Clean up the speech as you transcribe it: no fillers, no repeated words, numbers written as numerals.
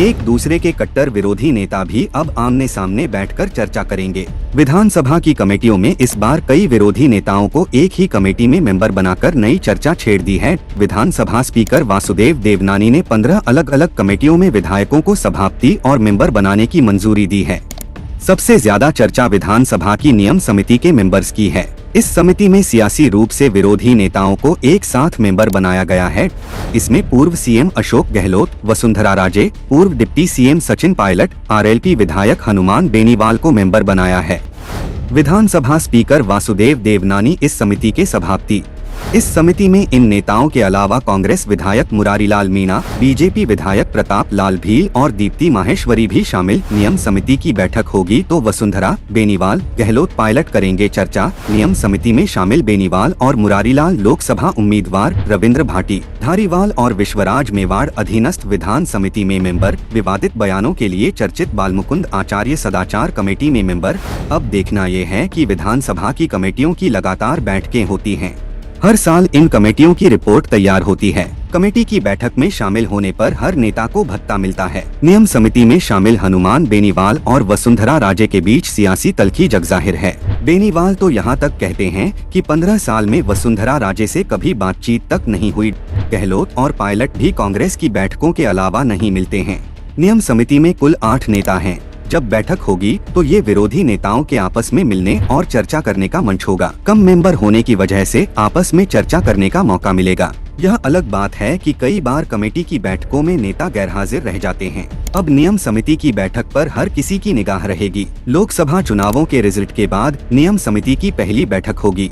एक दूसरे के कट्टर विरोधी नेता भी अब आमने सामने बैठकर चर्चा करेंगे। विधानसभा की कमेटियों में इस बार कई विरोधी नेताओं को एक ही कमेटी में मेंबर बनाकर नई चर्चा छेड़ दी है। विधानसभा स्पीकर वासुदेव देवनानी ने 15 अलग अलग कमेटियों में विधायकों को सभापति और मेंबर बनाने की मंजूरी दी है। सबसे ज्यादा चर्चा विधानसभा की नियम समिति के मेंबर्स की है। इस समिति में सियासी रूप से विरोधी नेताओं को एक साथ मेंबर बनाया गया है। इसमें पूर्व सीएम अशोक गहलोत, वसुंधरा राजे, पूर्व deputy CM Sachin Pilot, RLP विधायक हनुमान बेनीवाल को मेंबर बनाया है। विधानसभा स्पीकर वासुदेव देवनानी इस समिति के सभापति। इस समिति में इन नेताओं के अलावा कांग्रेस विधायक मुरारीलाल मीणा, बीजेपी विधायक प्रताप लाल भील और दीप्ति माहेश्वरी भी शामिल। नियम समिति की बैठक होगी तो वसुंधरा, बेनीवाल, गहलोत, पायलट करेंगे चर्चा। नियम समिति में शामिल बेनीवाल और मुरारीलाल लोकसभा उम्मीदवार रविंद्र भाटी, धारीवाल और विश्वराज मेवाड़ अधीनस्थ विधान समिति में मेंबर। विवादित बयानों के लिए चर्चित बालमुकुंद आचार्य सदाचार कमेटी में मेंबर। अब देखना ये है कि विधानसभा की कमेटियों की लगातार बैठकें होती हैं। हर साल इन कमेटियों की रिपोर्ट तैयार होती है। कमेटी की बैठक में शामिल होने पर हर नेता को भत्ता मिलता है। नियम समिति में शामिल हनुमान बेनीवाल और वसुंधरा राजे के बीच सियासी तल्खी जगजाहिर है। बेनीवाल तो यहाँ तक कहते हैं कि 15 साल में वसुंधरा राजे से कभी बातचीत तक नहीं हुई। गहलोत और पायलट भी कांग्रेस की बैठकों के अलावा नहीं मिलते हैं। नियम समिति में कुल 8 नेता हैं। जब बैठक होगी तो ये विरोधी नेताओं के आपस में मिलने और चर्चा करने का मंच होगा। कम मेंबर होने की वजह से आपस में चर्चा करने का मौका मिलेगा। यह अलग बात है कि कई बार कमेटी की बैठकों में नेता गैरहाजिर रह जाते हैं। अब नियम समिति की बैठक पर हर किसी की निगाह रहेगी। लोकसभा चुनावों के रिजल्ट के बाद नियम समिति की पहली बैठक होगी।